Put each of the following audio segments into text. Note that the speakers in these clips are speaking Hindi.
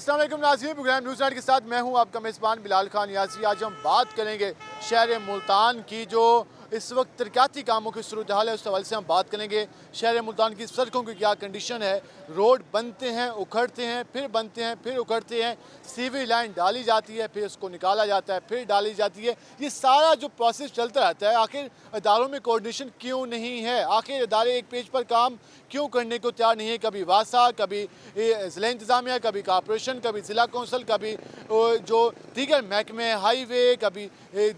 अस्सलाम वालेकुम नाज़रीन, प्रोग्राम न्यूज़ नाइट के साथ मैं हूं आपका मेज़बान बिलाल खान यासी। आज हम बात करेंगे शहर मुल्तान की जो इस वक्त तरक्याती कामों की सूरत हाल है, उस हवाले से हम बात करेंगे। शहर मुल्तान की सड़कों की क्या कंडीशन है, रोड बनते हैं, उखड़ते हैं, फिर बनते हैं, फिर उखड़ते हैं, सीवेज लाइन डाली जाती है, फिर उसको निकाला जाता है, फिर डाली जाती है। ये सारा जो प्रोसेस चलता रहता है, आखिर इदारों में कोऑर्डिनेशन क्यों नहीं है? आखिर इदारे एक पेज पर काम क्यों करने को तैयार नहीं है? कभी वासा, कभी ज़िला इंतज़ामिया, कभी कॉर्पोरेशन, कभी ज़िला कौंसल, कभी जो दीगर महकमे हाईवे, कभी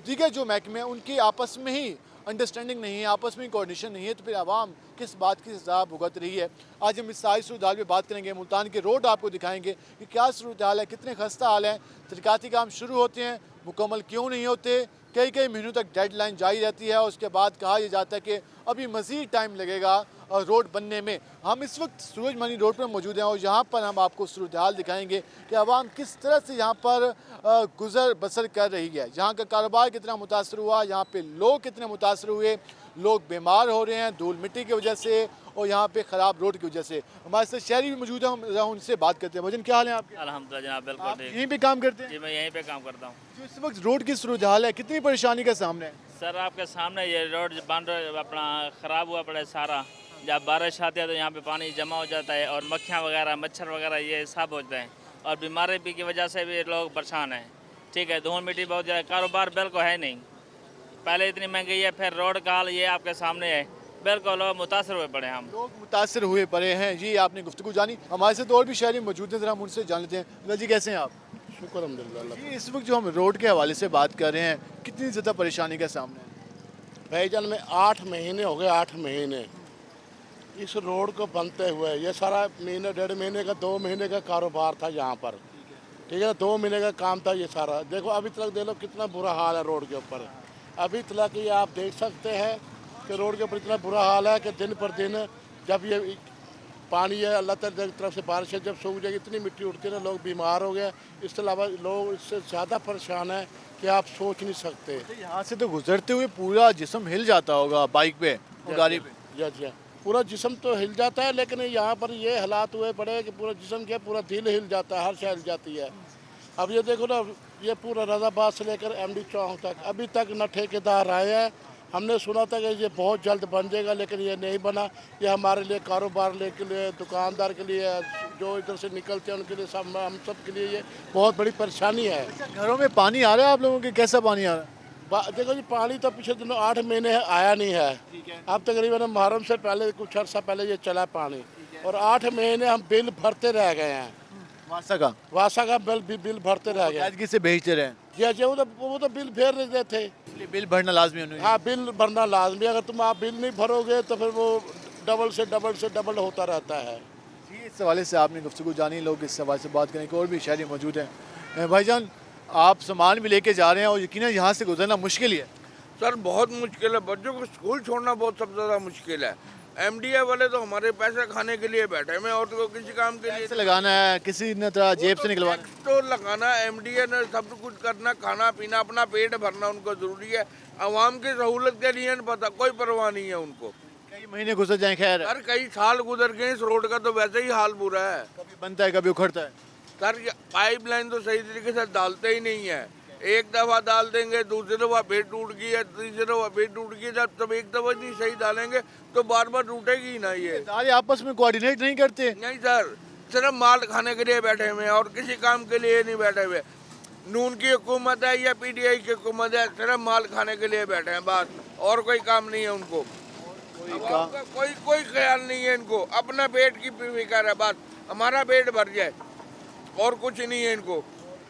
दीगर जो महकमे हैं उनकी आपस में ही अंडरस्टैंडिंग नहीं है, आपस में कोऑर्डिनेशन नहीं है, तो फिर आवाम किस बात की सजा भुगत रही है। आज हम इस सारी सूरत हाल पर बात करेंगे, मुल्तान के रोड आपको दिखाएंगे कि क्या सूरत हाल है, कितने खस्ता हाल हैं, तरक्याती काम शुरू होते हैं, मुकम्मल क्यों नहीं होते, कई कई महीनों तक डेडलाइन जारी रहती है, उसके बाद कहा यह जाता है कि अभी मज़ीद टाइम लगेगा और रोड बनने में। हम इस वक्त सूरजमनी रोड पर मौजूद हैं और यहाँ पर हम आपको सूरत हाल दिखाएंगे कि आवाम किस तरह से यहाँ पर गुजर बसर कर रही है, यहाँ का कारोबार कितना मुतासर हुआ, यहाँ पे लोग कितने मुतासर हुए, लोग बीमार हो रहे हैं धूल मिट्टी की वजह से और यहाँ पे ख़राब रोड की वजह से। हमारे साथ शहरी भी मौजूद हैं, हम उनसे बात करते हैं। भजन क्या हाल है आपके? अल्हम्दुलिल्लाह जनाब, बिल्कुल आप ठीक। यहीं पे काम करते हैं? जी, मैं यहीं पे काम करता हूँ। जो इस वक्त रोड की सूरत हाल है, कितनी परेशानी का सामने है? सर आपके सामने ये रोड बन अपना ख़राब हुआ पड़ा है सारा। जब बारिश आती है तो यहाँ पे पानी जमा हो जाता है और मक्खियाँ वगैरह, मच्छर वगैरह ये सब होते हैं और बीमारी भी की वजह से भी लोग परेशान हैं। ठीक है, धूल मिट्टी बहुत ज़्यादा, कारोबार बिल्कुल है नहीं। पहले इतनी महंगी है, फिर रोड का हाल ये आपके सामने है। बिल्कुल लोग मुतासर हुए पड़े हैं। हम लोग मुतासर हुए पड़े हैं जी। आपने गुफ्तगू जानी, हमारे साथ और भी शहरी मौजूद हैं, ज़रा हम उनसे जान लेते हैं। बिलाल जी कैसे हैं आप? शुक्र अल्हम्दुलिल्लाह। जी इस वक्त जो हम रोड के हवाले से बात कर रहे हैं, कितनी ज़्यादा परेशानी का सामना है? भाईजान में 8 महीने हो गए, 8 महीने इस रोड को बनते हुए। ये सारा महीने, 1.5 महीने का, 2 महीने का कारोबार था यहाँ पर। ठीक है, 2 महीने का काम था ये सारा। देखो अभी तक देख लो कितना बुरा हाल है रोड के ऊपर। अभी तक ये आप देख सकते हैं कि रोड के ऊपर इतना बुरा हाल है कि दिन पर दिन जब ये पानी है, अल्लाह ताला की तरफ से बारिश है, जब सूख जाएगी इतनी मिट्टी उठती है ना, लोग बीमार हो गए। इसके अलावा लोग इससे ज़्यादा परेशान हैं कि आप सोच नहीं सकते। यहाँ से तो गुजरते हुए पूरा जिस्म हिल जाता होगा बाइक पे और गाड़ी पे। जी, पूरा जिस्म तो हिल जाता है, लेकिन यहाँ पर ये हालात हुए पड़े कि पूरा जिस्म क्या, पूरा दिल हिल जाता है, हर शय हिल जाती है। अब ये देखो ना, ये पूरा रज़ाबाद से लेकर MD चौक तक अभी तक न ठेकेदार आए हैं। हमने सुना था कि ये बहुत जल्द बन जाएगा, लेकिन ये नहीं बना। ये हमारे लिए, कारोबार के लिए, दुकानदार के लिए, जो इधर से निकलते हैं उनके लिए, सब हम सब के लिए ये बहुत बड़ी परेशानी है। घरों में पानी आ रहा है आप लोगों के? कैसा पानी आ रहा है? देखो जी, पानी तो पिछले दिनों 8 महीने आया नहीं है। अब तकरीबन मुहर्रम से पहले कुछ अर्सा पहले ये चला पानी, और 8 महीने हम बिल भरते रह गए हैं। वासा का बिल भरते रह गए। किसे भेजते रहे? जी, वो तो बिल भर रहे थे। बिल भरना लाजमी है। हाँ, बिल भरना लाजमी। अगर तुम आप बिल नहीं भरोगे तो फिर वो डबल से डबल होता रहता है। जी इस हवाले से आपने गुफ्तगू जानी। लोग इस हवाले से बात करें कि और भी शहरी मौजूद हैं। भाईजान आप सामान भी लेके जा रहे हैं और यकीनन यहाँ से गुजरना मुश्किल ही है। सर बहुत मुश्किल है, बच्चों को स्कूल छोड़ना बहुत सबसे ज़्यादा मुश्किल है। MDA वाले तो हमारे पैसे खाने के लिए बैठे हैं, और तो किसी काम के लिए लगाना है, किसी ने तरह जेब से निकलवाना तो लगाना। MDA ने सब कुछ करना, खाना पीना, अपना पेट भरना उनको ज़रूरी है। आवाम की सहूलत के लिए नहीं पता, कोई परवाह नहीं है उनको। कई महीने गुजर जाए, खैर सर कई साल गुजर गए, इस रोड का तो वैसे ही हाल बुरा है। कभी बनता है, कभी उखड़ता है। सर पाइपलाइन तो सही तरीके से डालते ही नहीं है। एक दफ़ा डाल देंगे, दूसरी दफ़ा फिर टूट गई है, तीसरी दफ़ा फिर टूट गई। जब एक दफ़ा नहीं सही डालेंगे तो बार बार टूटेगी ना। ये इदारे आपस में कोऑर्डिनेट नहीं करते। नहीं सर, सिर्फ माल खाने के लिए बैठे हुए हैं और किसी काम के लिए नहीं बैठे हुए। नून की हुकूमत है या PTI की हुकूमत है, सिर्फ माल खाने के लिए बैठे हैं बस, और कोई काम नहीं है उनको। कोई ख्याल नहीं है इनको, अपना पेट की फिक्र है बस, हमारा पेट भर जाए, और कुछ नहीं है इनको।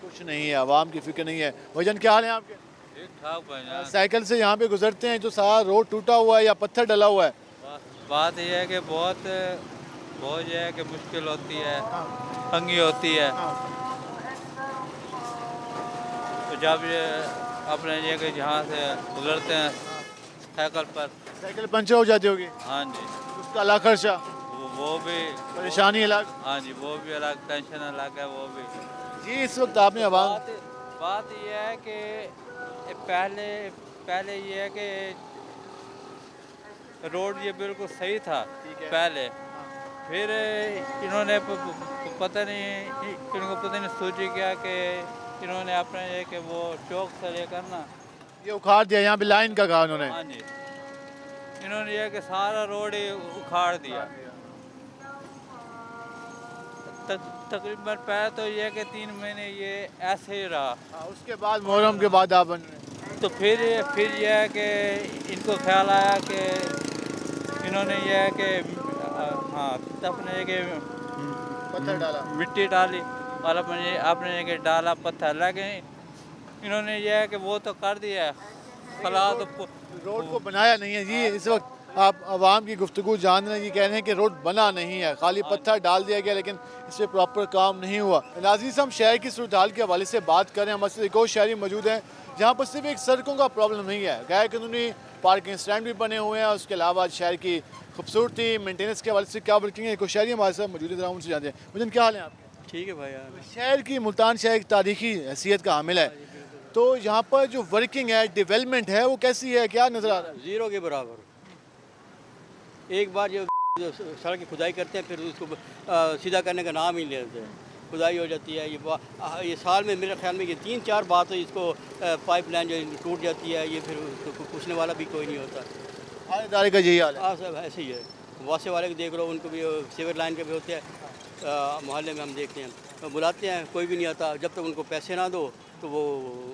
कुछ नहीं है, आवाम की फिक्र नहीं है। भजन क्या हाल है आपके? ठीक ठाक भाई। साइकिल से यहाँ पे गुजरते हैं, जो सारा रोड टूटा हुआ है या पत्थर डला हुआ है। बात यह है कि बहुत जो है कि मुश्किल होती है, तंगी होती है। तो जब ये अपने ये कि जहाँ से गुजरते हैं साइकिल पंचर हो जाती होगी। हाँ जी, उसका अलग खर्चा, वो भी परेशानी अलग। हाँ जी, वो भी अलग, टेंशन अलग है वो भी। जी इस वक्त आपने आवाम बात यह है कि पहले ये है कि रोड ये बिल्कुल सही था पहले, फिर इन्होंने पता नहीं इनको पता नहीं सोची क्या कि इन्होंने अपने ये कि वो चौक से लेकर ना, ये उखाड़ दिया, यहाँ पे लाइन का कहा उन्होंने। हाँ जी, इन्होंने ये कि सारा रोड ही उखाड़ दिया। तकरीबन पहले तो ये कि 3 महीने ये ऐसे ही रहा। हाँ, उसके बाद मुहर्रम के बाद आप बन रहे। तो फिर यह है कि इनको ख्याल आया कि इन्होंने यह है कि हाँ अपने ये कि पत्थर डाला। मिट्टी डाली और अपने ये कि डाला पत्थर, लेकिन इन्होंने यह है कि वो तो कर दिया है, फला तो रोड को बनाया नहीं है जी। इस वक्त आप आवाम की गुफ्तगू जान रहे हैं, ये कह रहे हैं कि रोड बना नहीं है, खाली पत्थर डाल दिया गया, लेकिन इस पर प्रॉपर काम नहीं हुआ। नाज़रीन, हम शहर की सूरत हाल के हवाले से बात करें, हमारे साथ एक और शहरी मौजूद हैं जहाँ पर सिर्फ एक सड़कों का प्रॉब्लम नहीं है, गैर कानूनी पार्किंग स्टैंड भी बने हुए हैं, उसके अलावा शहर की खूबसूरती मेंटेनेंस के हवाले से क्या वर्किंग है। एक और शहरी हमारे साथ मौजूद है, जरा उनसे जानते हैं। मुझे क्या हाल है आपके? ठीक है भाई यार। शहर की मुल्तान शहर एक तारीखी हैसियत का हामिल है, तो यहाँ पर जो वर्किंग है, डेवलपमेंट है, वो कैसी है, क्या नज़र आ रहा है? ज़ीरो के बराबर। एक बार जो सड़क की खुदाई करते हैं फिर उसको सीधा करने का नाम ही नहीं लेते हैं, खुदाई हो जाती है। ये साल में मेरे ख्याल में ये 3-4 बार तो इसको पाइपलाइन जो टूट जाती है, ये फिर उसको पूछने वाला भी कोई नहीं होता। हर इदारे का यही हाल है। हाँ सब ऐसे ही है। वासे वाले को देख लो, उनको भी सीवर लाइन के भी होते हैं, मोहल्ले में हम देखते हैं, तो बुलाते हैं, कोई भी नहीं आता। जब तक उनको पैसे ना दो तो वो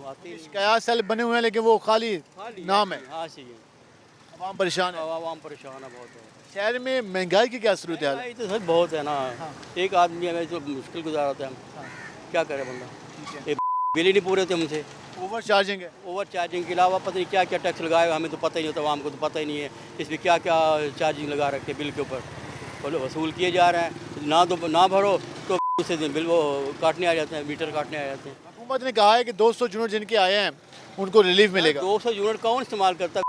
आते ही नहीं। शिकायत सेल बने हुए हैं, लेकिन वो खाली नाम है। हाँ सही है, आवाम परेशान है। आवाम परेशान है बहुत है। शहर में महंगाई की क्या सूरत है? महंगाई तो सच बहुत है ना। एक आदमी है तो मुश्किल गुजारते हैं हम, क्या करे बंदा। ये बिल ही नहीं पूरे होते हमसे, ओवर चार्जिंग है। ओवर चार्जिंग के अलावा पता नहीं क्या क्या टैक्स लगाए, हमें तो पता ही नहीं होता, आवाम को तो पता ही नहीं है इसमें क्या क्या चार्जिंग लगा रखे बिल के ऊपर, बोलो वसूल किए जा रहे हैं। ना भरो तो उसे दिन बिल वो काटने आ जाते हैं, मीटर काटने आ जाते हैं। हुकूमत ने कहा है कि 200 यूनिट जिनके आए हैं उनको रिलीफ मिलेगा। 200 यूनिट कौन इस्तेमाल करता है?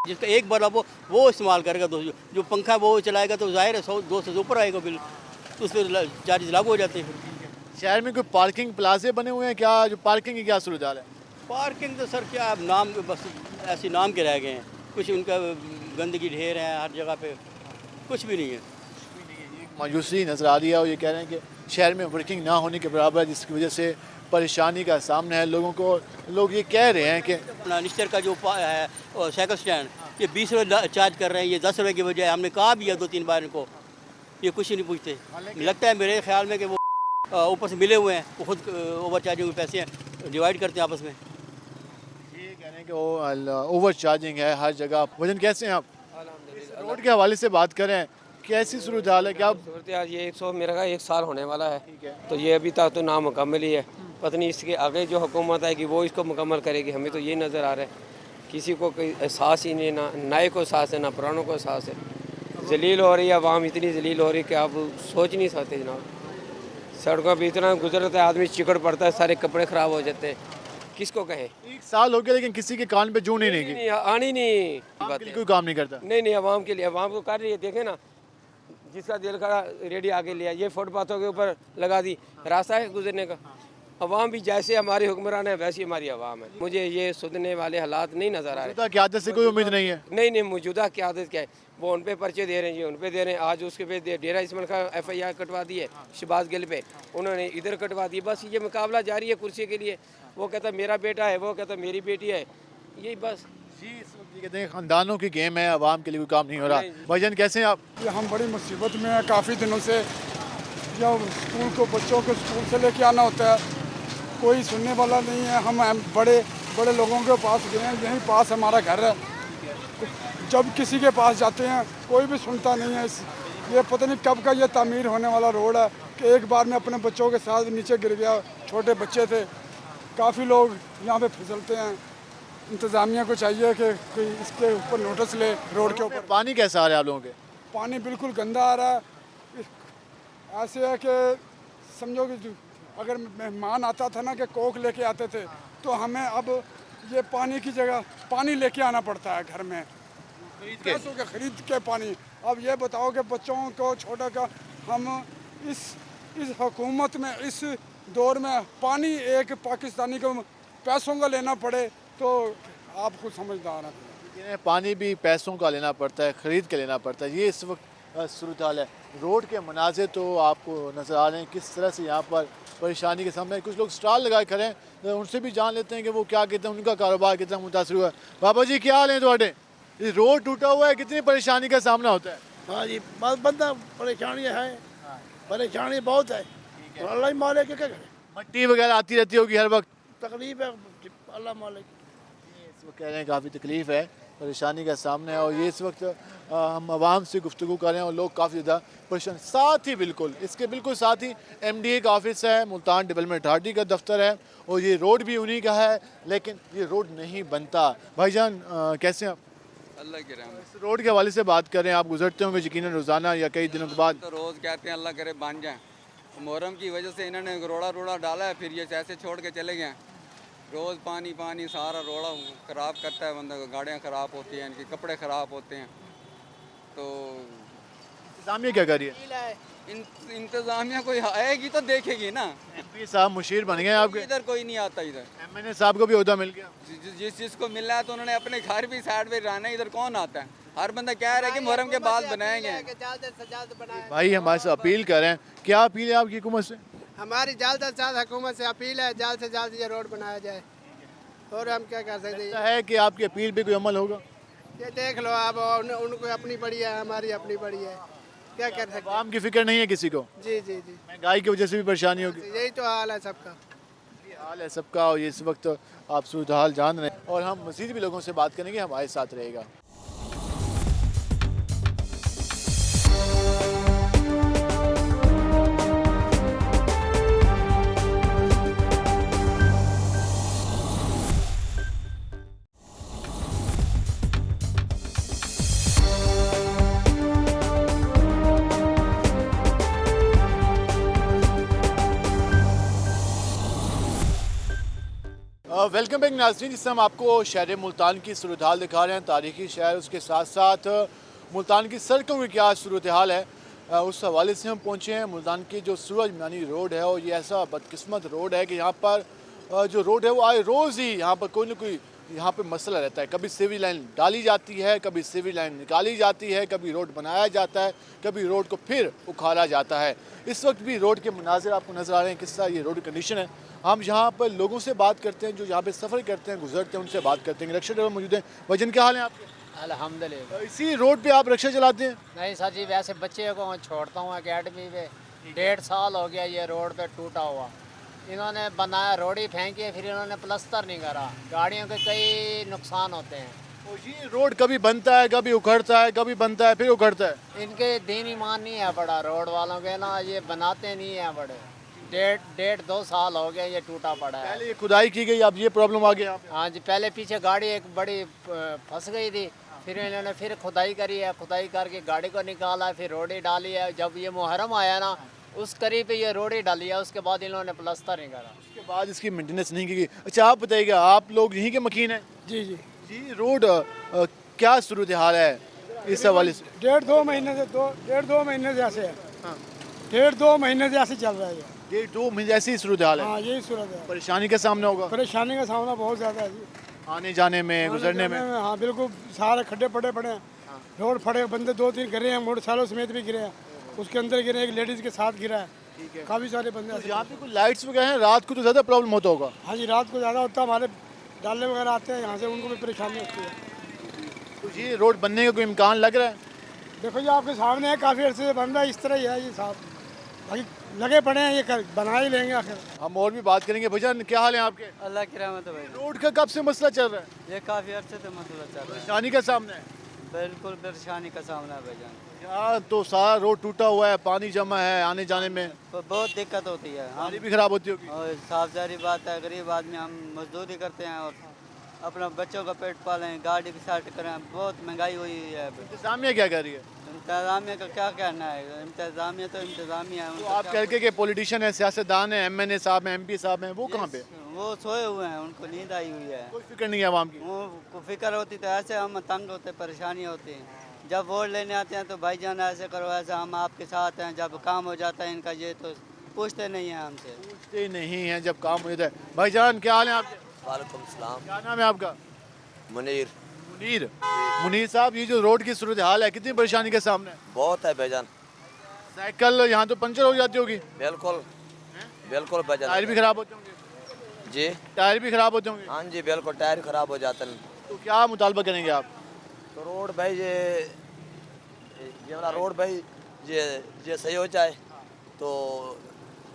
जिसका एक बार वो इस्तेमाल करेगा, जो पंखा वो चलाएगा तो जाहिर है 100-200 से ऊपर आएगा बिल, तो उस पर चार्ज लागू हो जाते हैं। शहर में कोई पार्किंग प्लाजे बने हुए हैं क्या? जो पार्किंग की क्या सूरत हाल है? पार्किंग तो सर क्या नाम, बस ऐसे नाम के रह गए हैं, कुछ उनका गंदगी ढेर है हर जगह पे, कुछ भी नहीं है। मायूसी नज़र आ रही है और ये कह रहे हैं कि शहर में वर्किंग ना होने के बराबर है, जिसकी वजह से परेशानी का सामना है लोगों को। लोग ये कह रहे हैं कि अपना निश्चर का जो है साइकिल स्टैंड, ये 20 रुपये चार्ज कर रहे हैं, ये 10 रुपये की बजाय हमने कहा भी है 2-3 बार इनको, ये कुछ ही नहीं पूछते। लगता है मेरे ख्याल में कि वो ऊपर से मिले हुए हैं, वो खुद ओवर चार्जिंग के पैसे हैं डिवाइड करते हैं आपस में। ये कह रहे हैं कि वो ओवर चार्जिंग है हर जगह। वजन कैसे हैं आप? रोड के हवाले से बात करें, कैसी सूरत हाल है? क्या सूरत हाल ये मेरा का 1 साल होने वाला है, तो ये अभी तक तो नामुकम्मल ही है। पता नहीं इसके आगे जो हुकूमत आएगी वो इसको मुकम्मल करेगी, हमें तो ये नज़र आ रहा है किसी को कोई एहसास ही नहीं, ना नए को एहसास है ना पुरानों को एहसास है। जलील हो रही है आवाम, इतनी जलील हो रही है कि आप सोच नहीं सकते जनाब। सड़कों पर इतना गुजरता है आदमी, चिकड़ पड़ता है, सारे कपड़े ख़राब हो जाते हैं, किसको कहे। 1 साल हो गया लेकिन किसी के कान पे जूं नहीं नहीं, की। नहीं आनी नहीं आवाम बात के लिए है। कोई काम नहीं करता। नहीं आवाम के लिए, आवाम तो कर रही है, देखे ना जिसका दिल करा रेडी आगे लिया, ये फुटपाथों के ऊपर लगा दी, रास्ता है गुजरने का। अवाम भी जैसे हमारे हुक्मरान है वैसी हमारी अवाम है। मुझे ये सुधरने वाले हालात नहीं नज़र आ रहे। क्या आदत से कोई उम्मीद नहीं है? नहीं मौजूदा की आदत क्या है, वो उन पे पर्चे दे रहे हैं, ये उन पे दे रहे हैं। आज उसके पे डेरा इस्माइल का FIR कटवा दी है शहबाज गिल पे, उन्होंने इधर कटवा दी। बस ये मुकाबला जारी है कुर्सी के लिए, वो कहता मेरा बेटा है, वो कहता मेरी बेटी है, यही बस। कहते हैं खानदानों की गेम है, आवाम के लिए कोई काम नहीं हो रहा। भाईजान कैसे हैं आप? हम बड़ी मुसीबत में हैं काफ़ी दिनों से। जब स्कूल को बच्चों को स्कूल से लेके आना होता है, कोई सुनने वाला नहीं है। हम बड़े लोगों के पास गए हैं, यहीं पास हमारा घर है, जब किसी के पास जाते हैं कोई भी सुनता नहीं है। ये पता नहीं कब का ये तामीर होने वाला रोड है कि एक बार मैं अपने बच्चों के साथ नीचे गिर गया, छोटे बच्चे थे। काफ़ी लोग यहाँ पे फिसलते हैं। इंतज़ामिया को चाहिए कि कोई इसके ऊपर नोटिस ले। रोड के ऊपर पानी कैसा आ रहा है आप लोगों के? पानी बिल्कुल गंदा आ रहा है। ऐसे है कि समझो कि अगर मेहमान आता था ना कि कोक लेके आते थे, तो हमें अब ये पानी की जगह पानी लेके आना पड़ता है घर में, पैसों के खरीद के पानी। अब ये बताओ कि बच्चों को छोटा का हम इस हुकूमत में इस दौर में पानी एक पाकिस्तानी को पैसों का लेना पड़े तो आप खुद समझदार हैं। पानी भी पैसों का लेना पड़ता है, ख़रीद के लेना पड़ता है। ये इस वक्त सूरत हाल है। रोड के मनाजिर तो आपको नज़र आ रहे हैं किस तरह से यहाँ पर परेशानी के सामने। कुछ लोग स्टॉल लगाए खड़े हैं, तो उनसे भी जान लेते हैं कि वो क्या कहते हैं, उनका कारोबार कितना मुतासर हुआ है। बाबा जी क्या हाल है थोड़े? ये रोड टूटा हुआ है, कितनी परेशानी का सामना होता है? हाँ जी, बस बंदा परेशानी है, परेशानी बहुत है, तो अल्लाह ही मालिक है, क्या करे। मट्टी वगैरह आती रहती होगी हर वक्त? तकलीफ है, अल्लाह मालिक। इस वक्त कह रहे हैं काफ़ी तकलीफ़ है, परेशानी का सामना है। और ये इस वक्त हम आवाम से गुफ्तगू कर रहे हैं और लोग काफ़ी ज़्यादा परेशान। साथ ही बिल्कुल इसके बिल्कुल साथ ही MDA का ऑफिस है, मुल्तान डेवलपमेंट अथॉरिटी का दफ्तर है, और ये रोड भी उन्हीं का है, लेकिन ये रोड नहीं बनता। भाईजान कैसे हैं आप? अल्लाह के रहम। इस रोड के हवाले से बात करें, आप गुजरते होंगे यकीनन रोज़ाना या कई दिनों के बाद। तो रोज़ कहते हैं अल्लाह करे बन जाए। मुहर्रम की वजह से इन्होंने रोड़ा डाला है, फिर ये ऐसे छोड़ के चले गए। रोज़ पानी पानी सारा रोड़ा ख़राब करता है बंदा को, गाड़ियाँ ख़राब होती हैं, इनके कपड़े ख़राब होते हैं। तो इंतज़ामिया क्या कर रही है? इंतज़ामिया कोई आएगी तो देखेगी ना। MP साहब मुशीर बन गए आपके? इधर कोई नहीं आता इधर। MNA साहब को भी ओहदा मिल गया? जिस जिसको मिला है तो उन्होंने अपने घर भी साइड पे रहना है, इधर कौन आता है? हर बंदा कह रहा है कि मुहर्रम के बाद बनाएंगे। भाई हमारे से अपील कर रहे हैं, क्या अपील है आपकी हुकूमत से? हमारी जल्द से जल्द हुकूमत से अपील है, जल्द से जल्द ये रोड बनाया जाए, और हम क्या कर सकते लगता है कि आपकी अपील पे कोई अमल होगा? ये देख लो आप, उनको अपनी पड़ी है, हमारी अपनी पड़ी है, क्या कर सकते आवाम की फिक्र नहीं है किसी को? जी जी जी, महंगाई की वजह से भी परेशानी होगी? यही तो हाल है सबका। ये हाल है सबका, और ये इस वक्त आप सूरत हाल जान रहे हैं, और हम मज़ीद भी लोगों से बात करेंगे, हमारे साथ रहेगा। वेलकम बैक नाज़रीन, जिससे हम आपको शहर मुल्तान की सूरत हाल दिखा रहे हैं। तारीखी शहर, उसके साथ साथ मुल्तान की सड़कों की क्या सूरत हाल है, उस हवाले से हम पहुँचे हैं। मुल्तान की जो सूरज मियानी रोड है, और ये ऐसा बदकिस्मत रोड है कि यहाँ पर जो रोड है वो आए रोज़ ही यहाँ पर कोई ना कोई यहाँ पे मसला रहता है। कभी सिविल लाइन डाली जाती है, कभी सिविल लाइन निकाली जाती है, कभी रोड बनाया जाता है, कभी रोड को फिर उखाड़ा जाता है। इस वक्त भी रोड के मनाजिर आपको नज़र आ रहे हैं, किस तरह ये रोड कंडीशन है। हम यहाँ पर लोगों से बात करते हैं, जो यहाँ पे सफ़र करते हैं, गुजरते हैं, उनसे बात करते हैं। रिक्शा ड्राइवर मौजूद हैं। वजन क्या हाल है आपके? अल्हम्दुलिल्लाह। इसी रोड पे आप रिक्शा चलाते हैं? नहीं सर जी, वैसे बच्चे को छोड़ता हूँ अकेडमी पे, 1.5 साल हो गया ये रोड पे टूटा हुआ। इन्होंने बनाया, रोड़ी फेंकी है, फिर इन्होंने प्लस्तर नहीं करा, गाड़ियों के कई नुकसान होते हैं। और ये रोड कभी बनता है, कभी उखड़ता है, कभी बनता है फिर उखड़ता है। इनके दीन ईमान नहीं है बड़ा, रोड वालों के ना, ये बनाते नहीं है बड़े। 1.5-2 साल हो गए ये टूटा पड़ा है। पहले ये खुदाई की गई, अब ये प्रॉब्लम आ गई। हाँ जी, पहले पीछे गाड़ी एक बड़ी फंस गई थी, फिर इन्होंने फिर खुदाई करी है, खुदाई करके गाड़ी को निकाला है, फिर रोड़ी डाली है। जब ये मुहर्रम आया ना, उस करीब पे ये रोड़ी डाली है, उसके बाद इन्होंने प्लस्तर नहीं करा, उसके बाद इसकी मेंटेनेंस नहीं की गई। अच्छा आप बताइएगा, आप लोग यहीं के मकीन हैं? जी जी जी, रोड क्या सूरत हाल है इस हवाले से? 1.5-2 महीने से 1.5-2 महीने से ऐसे है। हाँ, 1.5-2 महीने से ऐसे चल रहा है ये। 1.5-2 महीने ऐसी सूरत हाल है? हाँ, यही सूरत है। परेशानी का सामना होगा? परेशानी का सामना बहुत ज़्यादा है जी, आने जाने में, गुजरने में। हाँ बिल्कुल, सारे खड्डे पड़े पड़े हैं, रोड फटे, बंदे 2-3 गिरे हैं, मोटरसाइकिलों समेत भी गिरे हैं, उसके अंदर गिरे, एक लेडीज़ के साथ गिरा है, काफ़ी सारे बंदे ऐसे। यहाँ पे कोई लाइट्स वगैरह हैं, रात को तो ज़्यादा प्रॉब्लम होता होगा? हाँ जी, रात को ज़्यादा होता है, हमारे डाले वगैरह आते हैं यहाँ से, उनको भी परेशानी होती है। तो ये रोड बनने का कोई इम्कान लग रहा है? देखो जी, आपके सामने है, काफ़ी अर्से से बन रहा है, इस तरह ही है ये साहब, बाकी लगे पड़े हैं, ये बना ही लेंगे आखिर। हम और भी बात करेंगे। भैया क्या हाल है आपके? अल्लाह की रहमत है भाई। रोड का कब से मसला चल रहा है? ये काफ़ी अर्से से मसला चल रहा है, परेशानी का सामना है? बिल्कुल परेशानी का सामना है भाईजान। यहाँ तो सारा रोड टूटा हुआ है, पानी जमा है, आने जाने में तो बहुत दिक्कत होती है। पानी भी खराब होती होगी। और साफ जारी बात है, गरीब आदमी, हम मजदूरी करते हैं और अपना बच्चों का पेट पालें, गाड़ी की साइड करें, बहुत महंगाई हुई है। इंतजामिया क्या कर रही है? इंतज़ामिया का क्या कहना है, इंतज़ामिया तो इंतज़ामिया है। तो आप कह के पॉलिटिशियन है, सियासतदान है, MNA साहब हैं, MP साहब हैं, वो कहाँ पे? वो सोए हुए हैं, उनको नींद आई हुई है, कोई फिक्र नहीं है आवाम की। वो फिक्र होती तो ऐसे हम तंग होते, परेशानी होती है। जब वोट लेने आते हैं तो भाईजान ऐसे करो, ऐसा हम आपके साथ हैं, जब काम हो जाता है इनका ये तो पूछते नहीं हैं हमसे। पूछते नहीं हैं जब काम हो जाता है। भाईजान क्या हाल है आपके? वालेकुम सलाम। क्या नाम है आपका? मुनीर। मुनीर। मुनीर साहब, ये जो रोड की सूरत हाल है, कितनी परेशानी के सामने है? बहुत है भाईजान, साइकिल यहाँ तो पंचर हो जाती होगी, बिल्कुल बिल्कुल भजन टायर भी खराब होते होंगे, जी टायर भी खराब होते होंगे। हाँ जी बिल्कुल टायर खराब हो जाते हैं। तो क्या मुतालबा करेंगे आप? तो रोड भाई ये वाला रोड भाई ये सही हो जाए तो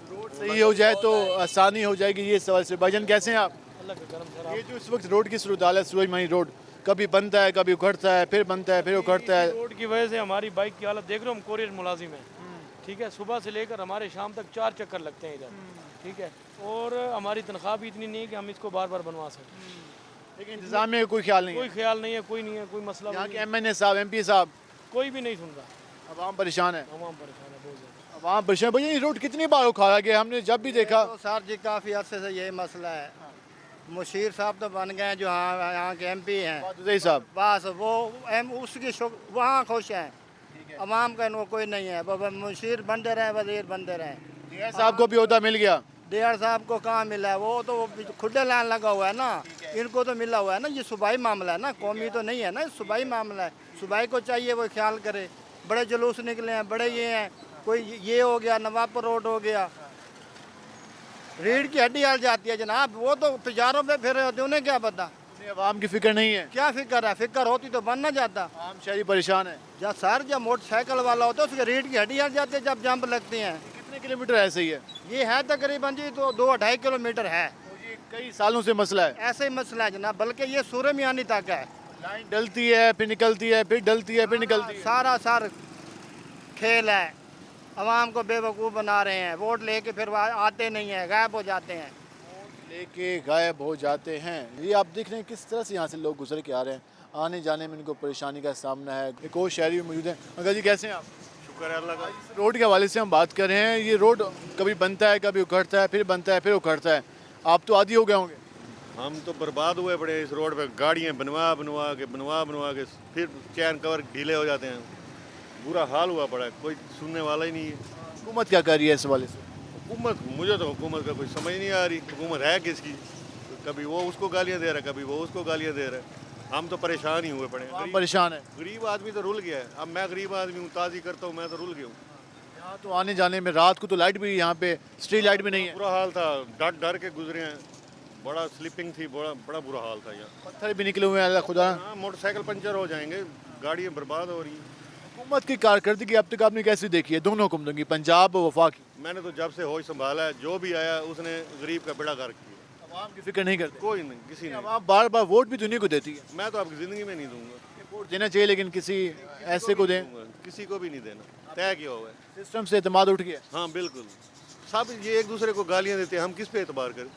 रोड सही हो जाए तो आसानी हो जाएगी। ये सवाल से भाईजान कैसे हैं आप? ये जो इस वक्त रोड की सूरत हाल है, सूरज मई रोड कभी बनता है, कभी उखड़ता है, फिर बनता है, फिर उखड़ता है। रोड की वजह से हमारी बाइक की हालत देख रहे हो, हम कोरियर मुलाजिम हैं, ठीक है, सुबह से लेकर हमारे शाम तक 4 चक्कर लगते हैं इधर, ठीक है, और हमारी तनख्वाह भी इतनी नहीं है कि हम इसको बार बार बनवा सकें। लेकिन इंतजाम में कोई ख्याल नहीं कोई ख्याल नहीं है, कोई नहीं है, कोई मसला यहाँ नहीं के है, MNA साहब, MP साहब कोई भी नहीं सुन रहा। अवाम परेशान है, तमाम परेशान है बहुत ज़्यादा। अवाम परेशान। भैया ये रोड कितनी बार उखाड़ा गया? हमने जब भी देखा तो सर जी काफ़ी अरसे से यही मसला है। मुशीर साहब तो बन गए जो यहाँ के MP हैं, दुजई साहब, बस वो उसकी वहाँ खुश हैं, अवाम का इनको कोई नहीं है। मुशीर बनते रहे, वजीर बनते रहे। DI साहब को भी ओहदा मिल गया। DI साहब को कहाँ मिला है? वो तो खुदे लाइन लगा हुआ है ना, इनको तो मिला हुआ है ना। ये सूबाई मामला है ना, कौमी तो नहीं है ना, सूबाई मामला है। सूबाई को चाहिए वो ख्याल करे। बड़े जुलूस निकले हैं, बड़े ये हैं, कोई ये हो गया, नवाबपुर रोड हो गया, रीढ़ की हड्डी हल जाती है जनाब। वो तो तिजारों पे फिर रहे होते, उन्हें क्या पता? अवाम की फिक्र नहीं है। क्या फिक्र है? फिक्र होती तो बन ना जाता। आम शहरी परेशान है। जब सर जब मोटरसाइकिल वाला होता है उसके रीढ़ की हड्डी हल जाती है जब जंप लगती हैं। कितने किलोमीटर ऐसे ही है? ये है तकरीबन जी तो 2-2.5 किलोमीटर है। ये कई सालों से मसला है। ऐसे ही मसला है जनाब, बल्कि ये सूर्य मियानी तक है। लाइन डलती है, फिर निकलती है, फिर डलती है, फिर निकलती है। सारा सर खेल है। अवाम को बेवकूफ़ बना रहे हैं। वोट लेके फिर आते नहीं हैं, गायब हो जाते हैं। लेके गायब हो जाते हैं। ये आप देख रहे हैं किस तरह से यहाँ से लोग गुजर के आ रहे हैं। आने जाने में इनको परेशानी का सामना है। एक और शहरी भी मौजूद है। अंकल जी कैसे हैं आप? शुक्र है अल्लाह का। रोड के हवाले से हम बात कर रहे हैं। ये रोड कभी बनता है, कभी उखड़ता है, फिर बनता है, फिर उखड़ता है। आप तो आदी हो गए होंगे। हम तो बर्बाद हुए पड़े इस रोड पे। गाड़ियाँ बनवा के फिर चैन कवर ढीले हो जाते हैं। बुरा हाल हुआ पड़ा है, कोई सुनने वाला ही नहीं है। हुकूमत क्या कर रही है इस हवाले से? हुकूमत, मुझे तो हुकूमत का कोई समझ नहीं आ रही। हुकूमत है किसकी? कभी वो उसको गालियाँ दे रहा है, कभी वो उसको गालियाँ दे रहा है। हम तो परेशान ही हुए पड़े हैं। परेशान है। गरीब आदमी तो रुल गया है। अब मैं गरीब आदमी हूँ, ताज़ी करता हूँ, मैं तो रुल गया हूँ। यहाँ तो आने जाने में रात को तो लाइट भी, यहाँ पे स्ट्रीट लाइट भी नहीं है। बुरा हाल था, डर डर के गुजरे हैं। बड़ा स्लिपिंग थी, बड़ा बुरा हाल था यहाँ। पत्थर भी निकले हुए हैं, अल्लाह खुदा। हाँ, मोटरसाइकिल पंचर हो जाएंगे, गाड़ियाँ बर्बाद हो रही हैं। हुकूमत की कारकर्दगी अब तक आपने कैसी देखी है? दोनों हुकूमतों की, पंजाब और वफाक की। मैंने तो जब से होश संभाला है, जो भी आया उसने गरीब का बेड़ा गर्क किया। आवाम की फिक्र नहीं करते? कोई नहीं, किसी ने। आवाम बार बार वोट भी दुनिया को देती है। मैं तो आपकी ज़िंदगी में नहीं दूंगा। वोट देना चाहिए लेकिन किसी ऐसे को दें। किसी को भी नहीं देना, तय किया हुआ है। सिस्टम से एतमाद उठ गया। हाँ बिल्कुल, सब ये एक दूसरे को गालियाँ देते हैं, हम किस पे एतबार करें?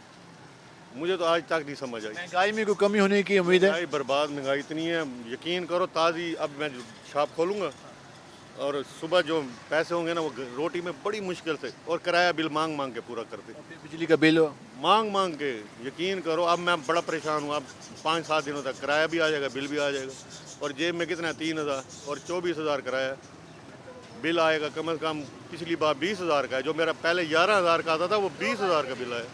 मुझे तो आज तक नहीं समझ आई। महंगाई में कोई कमी होने की उम्मीद है? बर्बाद महंगाई इतनी है, यकीन करो। ताज़ी अब मैं शॉप खोलूँगा और सुबह जो पैसे होंगे ना वो रोटी में बड़ी मुश्किल से, और किराया बिल मांग के पूरा करते। बिजली का बिल मांग के, यकीन करो। अब मैं बड़ा परेशान हूँ। अब 5-7 दिनों तक किराया भी आ जाएगा, बिल भी आ जाएगा, और जेब में कितना 3,000 और 24,000 किराया बिल आएगा। कम से कम पिछली बार 20,000 का है, जो मेरा पहले 11,000 का आता था वो 20,000 का बिल आया।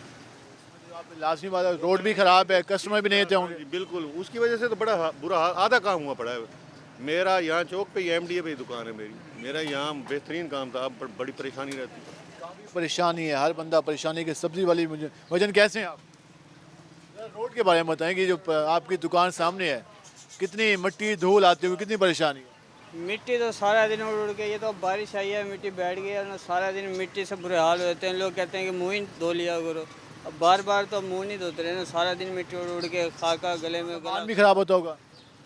लाजमी बात है, रोड भी खराब है, कस्टमर भी नहीं आते होंगे। बिल्कुल, उसकी वजह से तो बड़ा बुरा हाल, आधा काम हुआ पड़ा है। मेरा यहाँ चौक पे MDA पे दुकान है मेरा यहाँ बेहतरीन काम था। अब बड़ी परेशानी रहती है। परेशानी है, हर बंदा परेशानी के। सब्जी वाली मुझे वजन कैसे हैं आप? रोड के बारे में बताएं कि जो आपकी दुकान सामने है, कितनी मिट्टी धूल आती है, कितनी परेशानी है? मिट्टी तो सारा दिन उड़ के, ये तो बारिश आई है, मिट्टी बैठ गई है ना, सारा दिन मिट्टी से बुरे हाल होते हैं। लोग कहते हैं कि मुँह ही धो लिया करो। अब बार बार तो मुँह नहीं धोते रहे ना, सारा दिन मिट्टी उड़ के खाका गले में। सामान भी खराब होता होगा।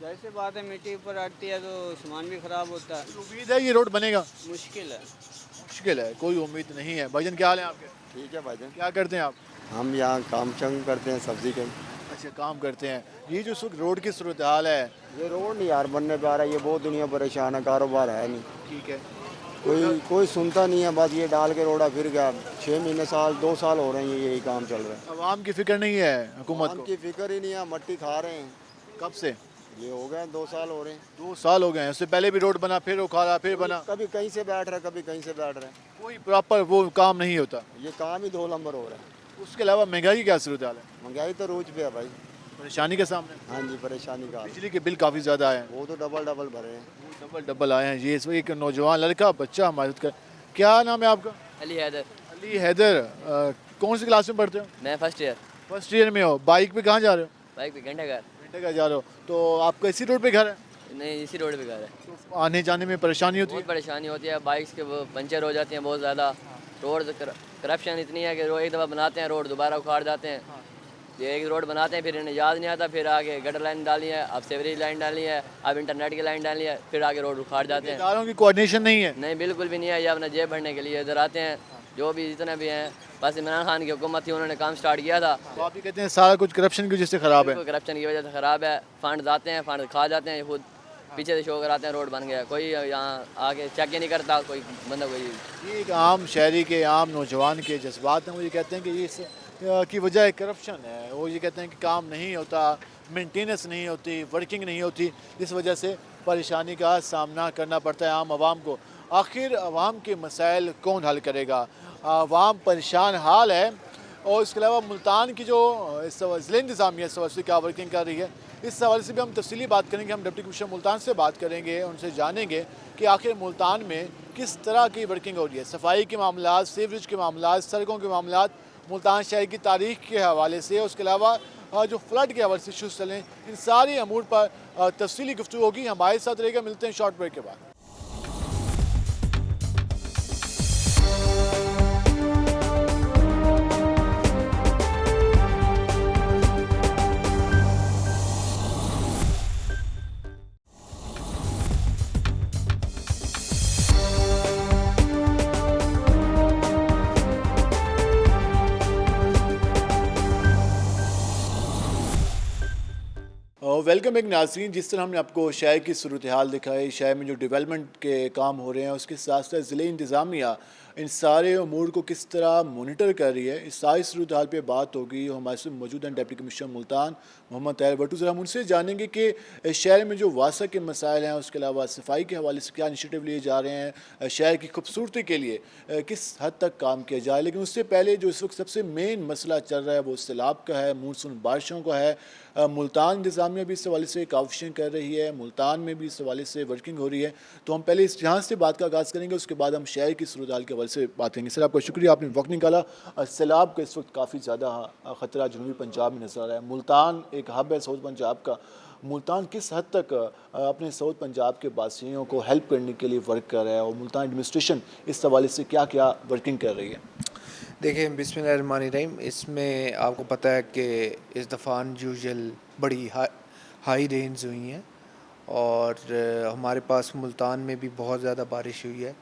जैसे बात है, मिट्टी ऊपर अटती है तो सामान भी खराब होता है। उम्मीद है ये रोड बनेगा? मुश्किल है, कोई उम्मीद नहीं है। भाईजान क्या हाल है आपके? ठीक है भाईजान। क्या करते हैं आप? हम यहाँ काम चंग करते हैं, सब्जी के। अच्छा, काम करते हैं। ये जो रोड की सूरत हाल है, ये रोड नहीं यार बनने पा रहा है। ये बहुत दुनिया परेशान है, कारोबार है नहीं। ठीक है, कोई सुनता नहीं है। बस ये डाल के रोड़ा फिर गया। 6 महीने 2 साल हो रहे हैं यही काम चल रहा है। अवाम की फिक्र नहीं है हुकूमत को? की फिक्र ही नहीं है। मट्टी खा रहे हैं। कब से? ये हो गए 2 साल हो रहे हैं। 2 साल हो गए हैं। उससे पहले भी रोड बना, फिर उखाड़ा, फिर बना। कभी कहीं से बैठ रहा है, कभी कहीं से बैठ रहा है। कोई प्रॉपर वो काम नहीं होता। ये काम ही 2 नंबर हो रहा है। उसके अलावा महंगाई की क्या सूरत हाल है? महंगाई तो रोज पे है भाई। परेशानी के सामने? हाँ जी, परेशानी का। बिजली के बिल काफ़ी ज़्यादा आए हैं। वो तो डबल भरे हैं। डबल आए हैं। ये एक नौजवान लड़का बच्चा हमारे क्या नाम है आपका? अली हैदर। अली हैदर, कौन सी क्लास में पढ़ते हो? मैं फर्स्ट ईयर। फर्स्ट ईयर में हो। बाइक पे कहाँ जा रहे हो? बाइक पे घंटे घर। घंटे का जा रहे हो। तो आपका इसी रोड पे घर है? नहीं, इसी रोड पे घर है। तो आने जाने में परेशानी होती है? बहुत परेशानी होती है, बाइक्स के वो पंचर हो जाती हैं बहुत ज़्यादा। रोड करप्शन इतनी है कि एक दफ़ा बनाते हैं रोड, दोबारा उखाड़ जाते हैं। ये एक रोड बनाते हैं, फिर इन्हें याद नहीं आता, फिर आगे गटर लाइन डाली है, अब सेवरेज लाइन डाली है, अब इंटरनेट की लाइन डाली है, फिर आगे रोड उखाड़ जाते हैं। इदारों की कोऑर्डिनेशन नहीं है? नहीं, बिल्कुल भी नहीं है। ये अपना जेब भरने के लिए इधर आते हैं, जो भी जितने भी हैं। बस इमरान खान की हुकूमत थी, उन्होंने काम स्टार्ट किया था। तो आप ये कहते हैं सारा कुछ करप्शन की वजह से ख़राब है? करप्शन की वजह से ख़राब है। फंड आते हैं, फंड खा जाते हैं, खुद पीछे से शो कराते हैं रोड बन गया। कोई यहाँ आके चेक ही नहीं करता, कोई बंदा कोई। ये एक आम शहरी के, आम नौजवान के जज्बात हैं। वो ये कहते हैं कि ये की वजह करप्शन है। वो ये कहते हैं कि काम नहीं होता, मेंटेनेंस नहीं होती, वर्किंग नहीं होती, इस वजह से परेशानी का सामना करना पड़ता है आम आवाम को। आखिर आवाम के मसाइल कौन हल करेगा? आवाम परेशान हाल है। और इसके अलावा मुल्तान की जो ज़िला इंतज़ामिया इस हवाले से क्या वर्किंग कर रही है, इस हवाले से भी हम तफसीली बात करेंगे। हम डिप्टी कमिश्नर मुल्तान से बात करेंगे, उनसे जानेंगे कि आखिर मुल्तान में किस तरह की वर्किंग हो रही है। सफाई के मामला, सीवरेज के मामला, सड़कों के मामला, मुल्तान शहर की तारीख के हवाले से, उसके अलावा जो फ्लड के हवाले से इशूज़ चलें, इन सारी अमूर पर तफसीली गुफ्तगू होगी। हमारे साथ रहेगा। मिलते हैं शॉर्ट ब्रेक के बाद। वेलकम एक नाज़रीन। जिस तरह हमने आपको शहर की सूरत हाल दिखाई, शहर में जो डेवलपमेंट के काम हो रहे हैं, उसके साथ साथ ज़िले इंतज़ामिया इन सारे अमूर को किस तरह मोनिटर कर रही है, इस सारी सूरत हाल पर बात होगी। हमारे साथ मौजूद हैं डिप्टी कमिश्नर मुल्तान मोहम्मद ताहिर भट्टू। ज़रा हम उनसे जानेंगे कि शहर में जो वासा के मसाइल हैं, उसके अलावा सफाई के हवाले से क्या इनिशिएटिव लिए जा रहे हैं, शहर की खूबसूरती के लिए किस हद तक काम किया जाए। लेकिन उससे पहले जो इस वक्त सबसे मेन मसला चल रहा है वो सैलाब का है, मानसून बारिशों का है। मुल्तान इंतज़ामिया भी इस हवाले से काविशें कर रही है, मुल्तान में भी इस हवाले से वर्किंग हो रही है। तो हम पहले इस यहाँ से बात का आगाज़ करेंगे, उसके बाद हम शहर की सूरत हाल के हवाले से बात करेंगे। सर, आपका शुक्रिया, आपने वक्त निकाला। सैलाब का इस वक्त काफ़ी ज़्यादा ख़तरा जनूबी पंजाब में नज़र आ रहा है। मुल्तान एक हब है साउथ पंजाब का। मुल्तान किस हद तक अपने साउथ पंजाब के बासियों को हेल्प करने के लिए वर्क कर रहा है, और मुल्तान एडमिनिस्ट्रेशन इस हवाले से क्या क्या वर्किंग कर रही है? देखिए, बिस्मिल्लाहिर्रहमानिर्रहीम। इसमें आपको पता है कि इस दफ़ा अनयूजुअल बड़ी हाई रेंज हुई हैं, और हमारे पास मुल्तान में भी बहुत ज़्यादा बारिश हुई है।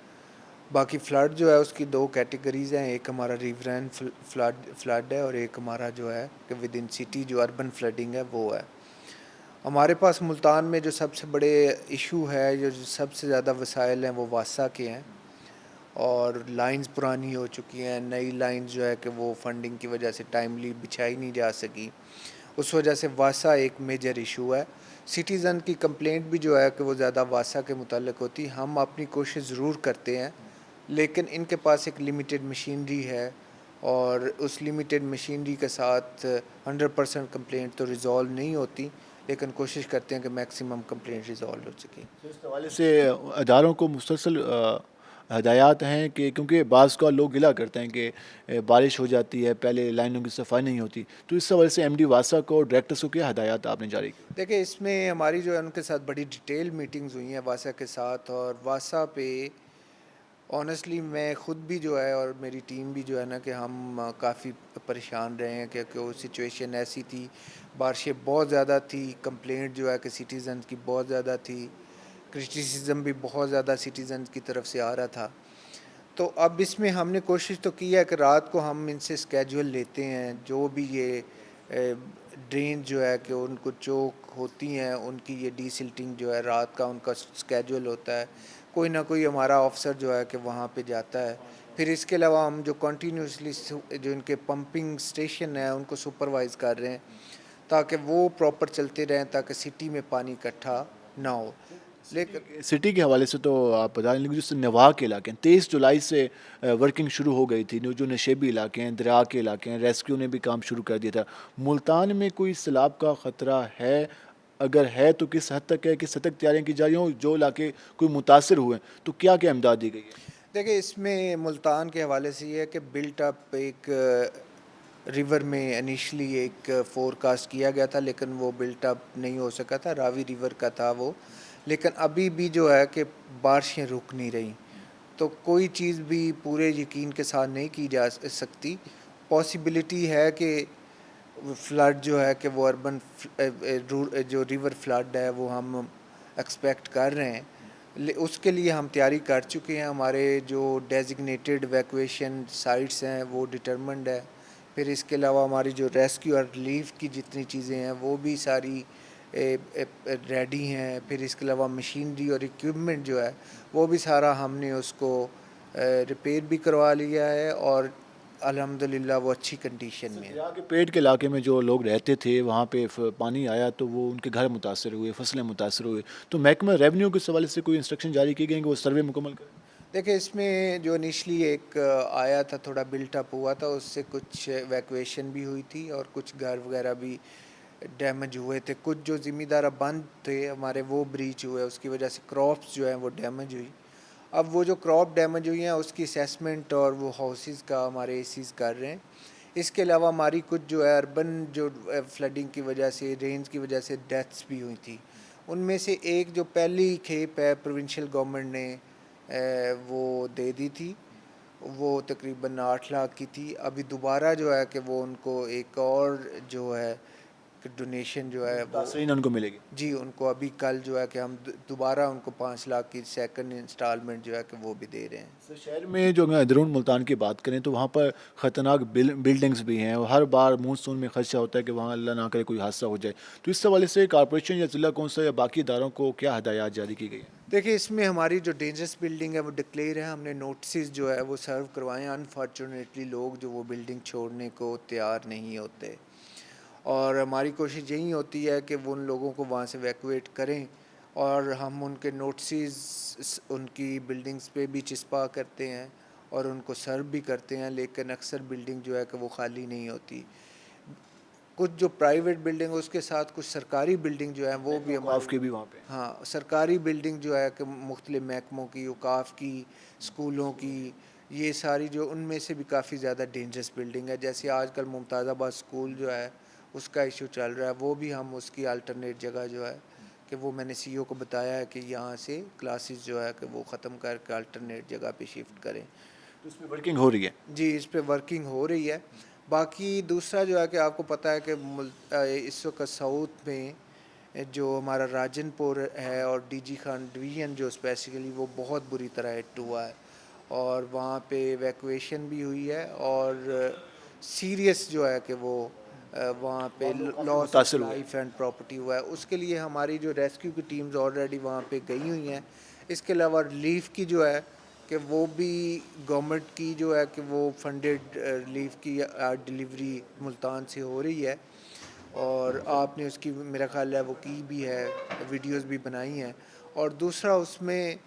बाकी फ़्लड जो है उसकी दो कैटेगरीज़ हैं, एक हमारा रिवरन फ्लड है, और एक हमारा जो है कि विद इन सिटी जो अर्बन फ्लडिंग है वो है। हमारे पास मुल्तान में जो सबसे बड़े इशू है, जो सबसे ज़्यादा वसाइल हैं, वो वासा के हैं, और लाइंस पुरानी हो चुकी हैं। नई लाइंस जो है कि वो फंडिंग की वजह से टाइमली बिछाई नहीं जा सकी, उस वजह से वासा एक मेजर इशू है। सिटीज़न की कंप्लेंट भी जो है कि वो ज़्यादा वासा के मुताल्लिक होती। हम अपनी कोशिश ज़रूर करते हैं, लेकिन इनके पास एक लिमिटेड मशीनरी है, और उस लिमिटेड मशीनरी के साथ 100% कंप्लेंट तो रिज़ॉल्व नहीं होती, लेकिन कोशिश करते हैं कि मैक्सिमम कंप्लेंट रिज़ॉल्व हो सके। इस हवाले से अदारों को मुसलसल हदायत हैं कि, क्योंकि बाज़ का लोग गिला करते हैं कि बारिश हो जाती है, पहले लाइनों की सफाई नहीं होती, तो इस हवाले से एमडी वासा को, डायरेक्टर्स को क्या हदायत आपने जारी की? देखिए, इसमें हमारी जो है उनके साथ बड़ी डिटेल मीटिंग्स हुई हैं वासा के साथ, और वासा पे ऑनेस्टली मैं ख़ुद भी जो है और मेरी टीम भी जो है ना कि हम काफ़ी परेशान रहे हैं, क्योंकि वो सिचुएशन ऐसी थी, बारिशें बहुत ज़्यादा थी, कंप्लेंट जो है कि सिटीज़न की बहुत ज़्यादा थी, क्रिटिसिज्म भी बहुत ज़्यादा सिटीज़न की तरफ से आ रहा था। तो अब इसमें हमने कोशिश तो की है कि रात को हम इनसे स्केड्यूल लेते हैं, जो भी ये ड्रेन जो है कि उनको चोक होती हैं, उनकी ये डीसिल्टिंग जो है रात का उनका स्केड्यूल होता है। कोई ना कोई हमारा ऑफिसर जो है कि वहाँ पे जाता है। फिर इसके अलावा हम जो कंटिन्यूसली जो इनके पंपिंग स्टेशन है उनको सुपरवाइज़ कर रहे हैं, ताकि वो प्रॉपर चलते रहें, ताकि सिटी में पानी इकट्ठा ना हो। लेकिन सिटी के हवाले से तो आप बता दें, जैसे नवाह के इलाके हैं, 23 जुलाई से वर्किंग शुरू हो गई थी। जो नशेबी इलाके हैं, दरिया के इलाके हैं, रेस्क्यू ने भी काम शुरू कर दिया था। मुल्तान में कोई सैलाब का ख़तरा है? अगर है तो किस हद तक है, किस हद तक तैयारियाँ की जा रही हों? जो इलाके कोई मुतासर हुए तो क्या क्या इमदाद दी गई है? देखिए इसमें मुल्तान के हवाले से ये है कि बिल्ट अप एक रिवर में इनिशली एक फोरकास्ट किया गया था, लेकिन वो बिल्ट अप नहीं हो सका था, रावी रिवर का था वो। लेकिन अभी भी जो है कि बारिशें रुक नहीं रही, तो कोई चीज़ भी पूरे यकीन के साथ नहीं की जा सकती। पॉसिबिलिटी है कि फ्लड जो है कि वो अर्बन जो रिवर फ्लड है वो हम एक्सपेक्ट कर रहे हैं। उसके लिए हम तैयारी कर चुके हैं, हमारे जो डेजिग्नेटेड इवैक्यूएशन साइट्स हैं वो डिटरमिन्ड है। फिर इसके अलावा हमारी जो रेस्क्यू और रिलीफ की जितनी चीज़ें हैं वो भी सारी रेडी हैं। फिर इसके अलावा मशीनरी और इक्विपमेंट जो है वो भी सारा हमने उसको रिपेयर भी करवा लिया है और अल्हम्दुलिल्लाह वो अच्छी कंडीशन में है। दरिया के पेट के इलाके में जो लोग रहते थे वहाँ पे पानी आया तो वो उनके घर मुतासर हुए, फसलें मुतासर हुए, तो महकमा रेवेन्यू के हवाले से कोई इंस्ट्रक्शन जारी की गई कि वो सर्वे मुकम्मल करें? देखिए इसमें जो इनिशली एक आया था, थोड़ा बिल्ट अप हुआ था, उससे कुछ इवैक्यूएशन भी हुई थी और कुछ घर वगैरह भी डैमेज हुए थे। कुछ जो ज़िम्मेदार बंद थे हमारे वो ब्रीच हुए, उसकी वजह से क्रॉप्स जो हैं वो डैमेज हुई। अब वो जो क्रॉप डैमेज हुई हैं उसकी असेसमेंट और वो हाउसेस का हमारे एसीज कर रहे हैं। इसके अलावा हमारी कुछ जो है अर्बन जो फ्लडिंग की वजह से, रेंज की वजह से डेथ्स भी हुई थी। उनमें से एक जो पहली खेप है प्रोविंशियल गवर्नमेंट ने वो दे दी थी, वो तकरीबन 8 लाख की थी। अभी दोबारा जो है कि वो उनको एक और जो है डोनेशन जो है वो उनको मिलेगी। जी, उनको अभी कल जो है कि हम दोबारा उनको 5 लाख की सेकंड इंस्टॉलमेंट जो है कि वो भी दे रहे हैं। सर शहर में जो अगर अंदरून मुल्तान की बात करें तो वहाँ पर ख़तरनाक बिल्डिंग्स भी हैं और हर बार मानसून में खदशा होता है कि वहाँ अल्लाह ना करे कोई हादसा हो जाए, तो इस हवाले से कॉर्पोरेशन या ज़िला कौंसिल या बाकी इदारों को क्या हदायत जारी की गई है? देखिए इसमें हमारी जो डेंजरस बिल्डिंग है वो डिक्लेयर है, हमने नोटिस जो है वो सर्व करवाए हैं। अनफॉर्चुनेटली लोग जो वो बिल्डिंग छोड़ने को तैयार नहीं होते और हमारी कोशिश यही होती है कि वो उन लोगों को वहाँ से वैक्यूएट करें और हम उनके नोटिस उनकी बिल्डिंग्स पे भी चिस्पा करते हैं और उनको सर्व भी करते हैं, लेकिन अक्सर बिल्डिंग जो है कि वो खाली नहीं होती। कुछ जो प्राइवेट बिल्डिंग है उसके साथ कुछ सरकारी बिल्डिंग जो है वो भी हमारे की भी वहाँ पे हाँ, सरकारी बिल्डिंग जो है कि मुख्तलिफ महकमों की, औकाफ की, स्कूलों की, ये सारी जो उनमें से भी काफ़ी ज़्यादा डेंजरस बिल्डिंग है। जैसे आजकल मुमताज़ाबाद स्कूल जो है उसका इशू चल रहा है, वो भी हम उसकी अल्टरनेट जगह जो है कि वो मैंने सीईओ को बताया है कि यहाँ से क्लासेस जो है कि वो ख़त्म करके अल्टरनेट जगह पे शिफ्ट करें। तो इस पर वर्किंग हो रही है? जी, इस पे वर्किंग हो रही है। बाकी दूसरा जो है कि आपको पता है कि इस वक्त साउथ में जो हमारा राजनपुर है और डीजी खान डिवीज़न जो स्पेसिफिकली वो बहुत बुरी तरह हिट हुआ है और वहाँ पे इवैक्यूएशन भी हुई है और सीरियस जो है कि वो वहाँ पे loss of life and property हुआ है। उसके लिए हमारी जो रेस्क्यू की टीम्स ऑलरेडी वहाँ पे गई हुई हैं। इसके अलावा रिलीफ की जो है कि वो भी गवर्नमेंट की जो है कि वो फंडेड रिलीफ की डिलीवरी मुल्तान से हो रही है और आपने उसकी मेरा ख्याल है वो की भी है, वीडियोस भी बनाई हैं। और दूसरा उसमें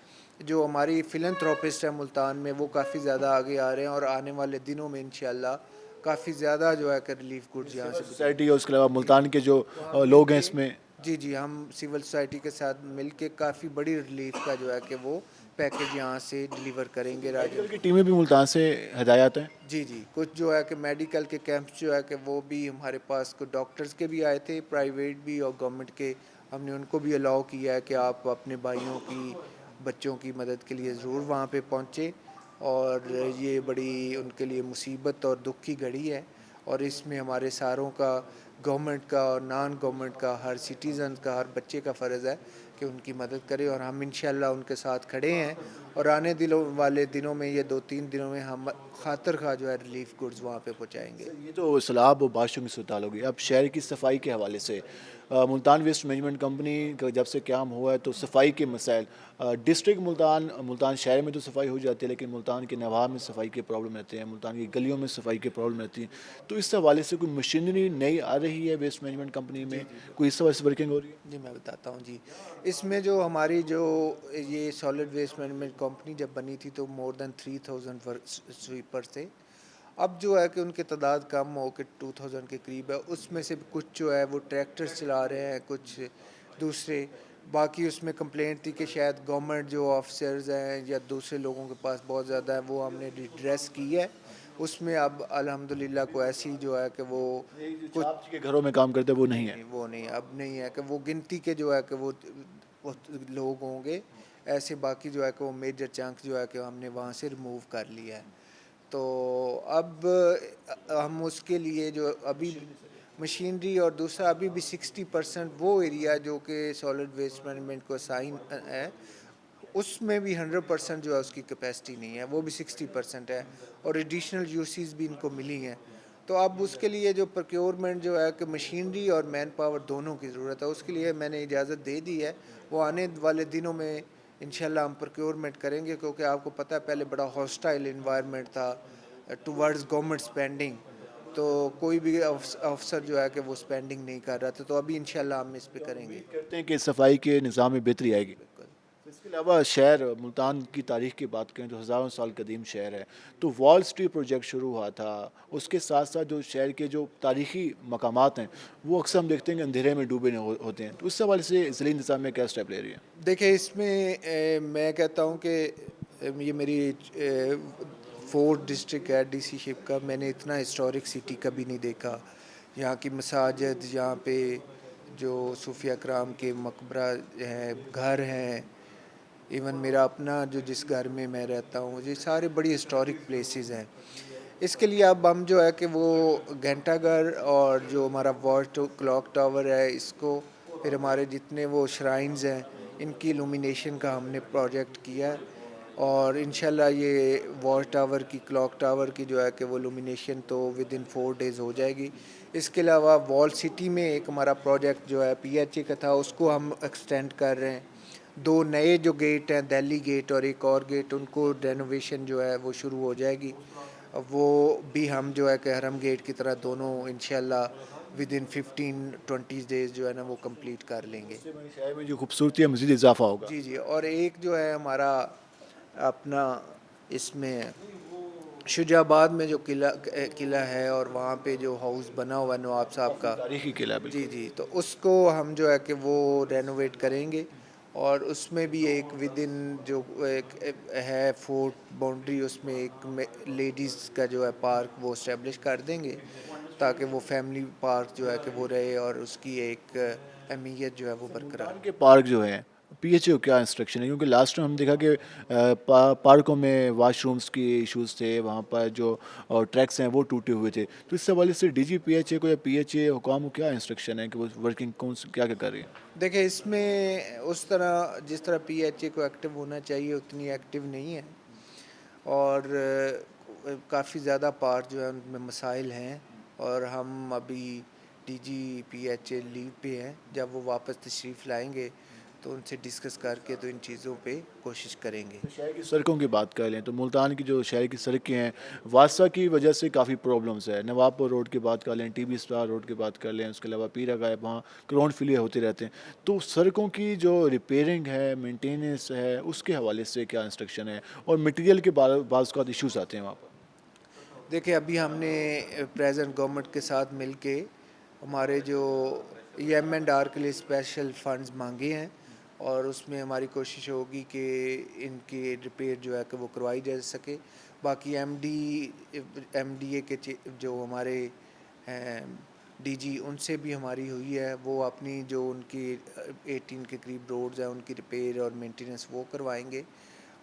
जो हमारी फिलैंथ्रोपिस्ट है मुल्तान में वो काफ़ी ज़्यादा आगे आ रहे हैं और आने वाले दिनों में इंशाल्लाह काफ़ी ज़्यादा जो है कि रिलीफ गुड्स यहाँ से सोसाइटी है, उसके अलावा मुल्तान के जो लोग हैं इसमें जी, हम सिविल सोसाइटी के साथ मिलके काफ़ी बड़ी रिलीफ का जो है कि वो पैकेज यहाँ से डिलीवर करेंगे। मेडिकल की टीमें भी मुल्तान से हदायत हैं? जी, कुछ जो है कि मेडिकल के कैंप्स जो है कि वो भी हमारे पास कुछ डॉक्टर्स के भी आए थे, प्राइवेट भी और गवर्नमेंट के। हमने उनको भी अलाउ किया है कि आप अपने भाइयों की, बच्चों की मदद के लिए ज़रूर वहाँ पे पहुँचे और ये बड़ी उनके लिए मुसीबत और दुख की घड़ी है और इसमें हमारे सारों का, गवर्नमेंट का और नॉन गवर्नमेंट का, हर सिटीज़न का, हर बच्चे का फ़र्ज़ है कि उनकी मदद करें और हम इंशाल्लाह उनके साथ खड़े हैं और आने वाले दिनों में, ये 2-3 दिनों में हम खातर खा जो है रिलीफ गुड्स वहाँ पे पहुँचाएँगे। ये तो सैलाब और बारिशों की सूरत हाल होगी। अब शहर की सफाई के हवाले से मुल्तान वेस्ट मैनेजमेंट कंपनी का जब से क़याम हुआ है तो सफाई के मसाइल डिस्ट्रिक्ट मुल्तान शहर में तो सफाई हो जाती है, लेकिन मुल्तान के नवाह में सफाई के प्रॉब्लम रहते हैं, मुल्तान की गलियों में सफाई के प्रॉब्लम रहती हैं। तो इस हवाले से कोई मशीनरी नई आ रही है वेस्ट मैनेजमेंट कंपनी में, कोई इस हवाले से वर्किंग हो रही है? जी, मैं बताता हूँ जी। इसमें जो हमारी जो ये सॉलिड वेस्ट मैनेजमेंट कंपनी जब बनी थी तो मोर देन 3000 स्वीपर थे। अब जो है कि उनकी तादाद कम हो के 2000 के करीब है। उसमें से कुछ जो है वो ट्रैक्टर्स चला रहे हैं, कुछ दूसरे बाकी उसमें कंप्लेंट थी कि शायद गवर्नमेंट जो ऑफिसर्स हैं या दूसरे लोगों के पास बहुत ज़्यादा है, वो हमने रिड्रेस की है। उसमें अब अल्हम्दुलिल्लाह को ऐसी जो है कि वो कुछ के घरों में काम करते हैं वो नहीं है। वो नहीं, अब नहीं है कि वो गिनती के जो है कि वो लोग होंगे ऐसे, बाकी जो है कि वो मेजर चंक जो है कि हमने वहाँ से रिमूव कर लिया है। तो अब हम उसके लिए जो अभी मशीनरी और दूसरा अभी भी 60% वो एरिया जो कि सॉलिड वेस्ट मैनेजमेंट को असाइन है, उसमें भी 100% जो है उसकी कैपेसिटी नहीं है, वो भी 60% है और एडिशनल यूसीज भी इनको मिली हैं। तो अब उसके लिए जो प्रोक्योरमेंट जो है कि मशीनरी और मैन पावर दोनों की ज़रूरत है, उसके लिए मैंने इजाज़त दे दी है। वो आने वाले दिनों में इंशाल्लाह हम प्रोक्योरमेंट करेंगे, क्योंकि आपको पता है पहले बड़ा हॉस्टाइल इन्वायरमेंट था टुवर्ड्स गवर्नमेंट स्पेंडिंग, तो कोई भी अफसर जो है कि वो स्पेंडिंग नहीं कर रहा था। तो अभी इंशाल्लाह हम इस पे करेंगे। कहते हैं कि सफाई के निज़ाम में बेहतरी आएगी। इसके अलावा शहर मुल्तान की तारीख़ की बात करें तो हज़ारों साल कदीम शहर है, तो वॉल स्ट्रीट प्रोजेक्ट शुरू हुआ था, उसके साथ साथ जो शहर के जो तारीख़ी मकामात हैं वो अक्सर हम देखते हैं कि अंधेरे में डूबे होते हैं, तो उस हवाले से ज़िली इंतज़ाम में क्या स्टेप ले रही है? देखिए इसमें मैं कहता हूँ कि ये मेरी 4th डिस्ट्रिक्ट है डीसी शिप का, मैंने इतना हिस्टोरिक सिटी कभी नहीं देखा। यहाँ की मसाजिद, यहाँ पे जो सूफिया कराम के मकबरा हैं, घर हैं, इवन मेरा अपना जो जिस घर में मैं रहता हूँ, ये सारे बड़ी हिस्टोरिक प्लेसेस हैं। इसके लिए अब हम जो है कि वो घंटाघर और जो हमारा वॉच क्लॉक टावर है, इसको फिर हमारे जितने वो श्राइन्स हैं, इनकी इल्यूमिनेशन का हमने प्रोजेक्ट किया है और इंशाल्लाह ये वॉच टावर की, क्लॉक टावर की जो है कि वो इल्यूमिनेशन तो विद इन 4 डेज़ हो जाएगी। इसके अलावा वॉल सिटी में एक हमारा प्रोजेक्ट जो है PHA का था, उसको हम एक्सटेंड कर रहे हैं। 2 नए जो गेट हैं, दिल्ली गेट और एक और गेट, उनको रेनोवेशन जो है वो शुरू हो जाएगी। वो भी हम जो है कि हरम गेट की तरह दोनों इंशाल्लाह विद इन 15-20 डेज़ जो है ना वो कंप्लीट कर लेंगे। शहर में जो खूबसूरती है मज़ीद इजाफा होगा। जी जी, और एक जो है हमारा अपना इसमें शुजाबाद में जो किला है और वहाँ पे जो हाउस बना हुआ है नवाब साहब का, तारीखी किला जी जी, तो उसको हम जो है कि वो रेनोवेट करेंगे और उसमें भी एक विद इन जो एक है फोर्ट बाउंड्री, उसमें एक लेडीज़ का जो है पार्क वो इस्टेब्लिश कर देंगे ताकि वो फैमिली पार्क जो है कि वो रहे और उसकी एक अहमियत जो है वो बरकरार। के पार्क जो है PHA को क्या इंस्ट्रक्शन है, क्योंकि लास्ट टाइम हम देखा कि पार्कों में वाशरूम्स की इश्यूज थे, वहाँ पर जो ट्रैक्स हैं वो टूटे हुए थे, तो इस हवाले से DG PHA को या PHA हुकाम को क्या इंस्ट्रक्शन है कि वो वर्किंग क्या क्या कर रही है? देखिए इसमें उस तरह जिस तरह PHA को एक्टिव होना चाहिए उतनी एक्टिव नहीं है और काफ़ी ज़्यादा पार्ट जो है उनमें मसाइल हैं और हम अभी DG PHA लीव पे हैं। जब वो वापस तशरीफ़ लाएंगे तो उनसे डिस्कस करके तो इन चीज़ों पे कोशिश करेंगे। शहर की सड़कों की बात कर लें तो मुल्तान की जो शहर की सड़कें हैं वासा की वजह से काफ़ी प्रॉब्लम्स है। नवाबपुर रोड की बात कर लें, TB स्टार रोड की बात कर लें, उसके अलावा पीरा गायब, वहाँ ग्राउंड फेलियर होते रहते हैं। तो सड़कों की जो रिपेयरिंग है, मेंटेनेंस है, उसके हवाले से क्या इंस्ट्रक्शन है और मटीरियल के बाज़ का इशूज़ आते हैं वहाँ पर? देखिए अभी हमने प्रेजेंट गवर्नमेंट के साथ मिलके हमारे जो EM&R के लिए स्पेशल फंड्स मांगे हैं और उसमें हमारी कोशिश होगी कि इनकी रिपेयर जो है कि वो करवाई जा सके। बाकी MDA के जो हमारे हैं DG, उनसे भी हमारी हुई है, वो अपनी जो उनकी 18 के करीब रोड्स हैं उनकी रिपेयर और मेंटेनेंस वो करवाएंगे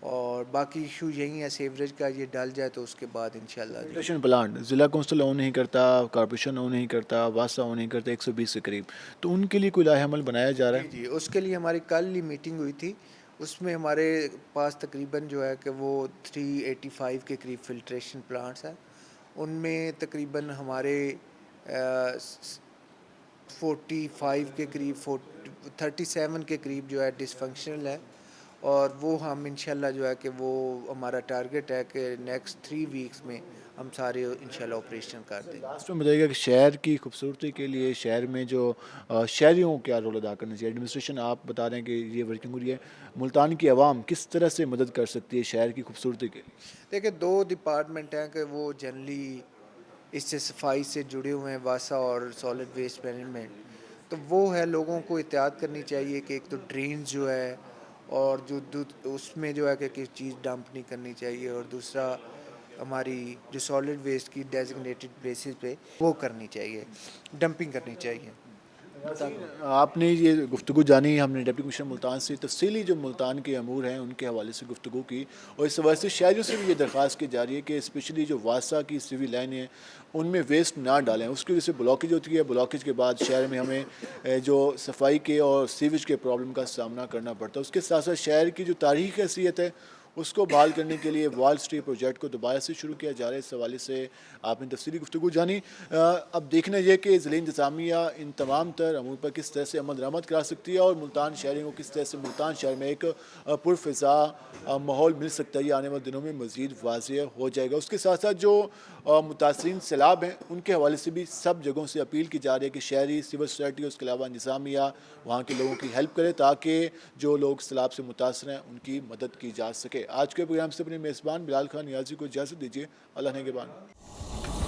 और बाकी इशू यही है सीवरेज का, ये डल जाए तो उसके बाद इंशाल्लाह। फिल्ट्रेशन प्लांट ज़िला कौंसिल ओन नहीं करता, कॉर्पोरेशन ओन नहीं करता, वासा ओन नहीं करता, 120 के करीब, तो उनके लिए कोई लाहेअमल बनाया जा रहा है? जी, उसके लिए हमारी कल ही मीटिंग हुई थी, उसमें हमारे पास तकरीबन जो है कि वो 385 के करीब फिल्ट्रेशन प्लांट्स हैं। उनमें तकरीबन हमारे 45 के करीब 37 के करीब जो है डिसफंक्शनल है और वो हम इंशाल्लाह जो है कि वो हमारा टारगेट है कि नेक्स्ट 3 वीक्स में हम सारे इंशाल्लाह ऑपरेशन कर देंगे। लास्ट में बताइएगा कि शहर की खूबसूरती के लिए शहर में जो शहरियों को क्या रोल अदा करना चाहिए? एडमिनिस्ट्रेशन आप बता रहे हैं कि ये वर्किंग हो रही है, मुल्तान की आवाम किस तरह से मदद कर सकती है शहर की खूबसूरती के लिए? देखिए 2 डिपार्टमेंट हैं कि वो जनरली इससे सफाई से जुड़े हुए हैं, वासा और सॉलिड वेस्ट मैनेजमेंट। तो वो है लोगों को एहतियात करनी चाहिए कि एक तो ड्रेन जो है और जो दूध उसमें जो है कि किसी चीज़ डंप नहीं करनी चाहिए, और दूसरा हमारी जो सॉलिड वेस्ट की डेजिग्नेटेड प्लेसेस पे वो करनी चाहिए, डंपिंग करनी चाहिए। आपने ये गुफ्तगू जानी, हमने डिप्टी कमिश्नर मुल्तान से तफसीली जो मुल्तान के अमूर हैं उनके हवाले से गुफ्तगू की, और इस हवाले से शहरियों से भी ये दरख्वास्त की जा रही है कि स्पेशली जो वासा की सिविल लाइन है उनमें वेस्ट ना डालें। उसकी वजह से ब्लॉकेज होती है, ब्लॉकेज के बाद शहर में हमें जो सफाई के और सीवेज के प्रॉब्लम का सामना करना पड़ता है। उसके साथ साथ शहर की जो तारीखी हैसियत है उसको बहाल करने के लिए वॉल स्ट्रीट प्रोजेक्ट को दोबारा से शुरू किया जा रहा है। इस हवाले से आपने तफसीली गुफ्तगू जानी। अब देखना यह कि ज़िला इंतज़ामिया इन तमाम तर अमूर पर किस तरह से अमल दरामद करा सकती है और मुल्तान शहरियों को किस तरह से मुल्तान शहर में एक पुरफ़िज़ा माहौल मिल सकता है, ये आने वाले दिनों में मज़ीद वाज़ेह हो जाएगा। उसके साथ साथ जो मुतासरीन सैलाब हैं उनके हवाले से भी सब जगहों से अपील की जा रही है कि शहरी सिविल सोसाइटी और उसके अलावा इंतज़ामिया वहाँ के लोगों की हेल्प करे ताकि जो लोग सैलाब से मुतासर हैं उनकी मदद की जा सके। आज के प्रोग्राम से अपने मेज़बान बिलाल खान नियाज़ी को इजाज़त दीजिए। अल्लाह ने के बाद।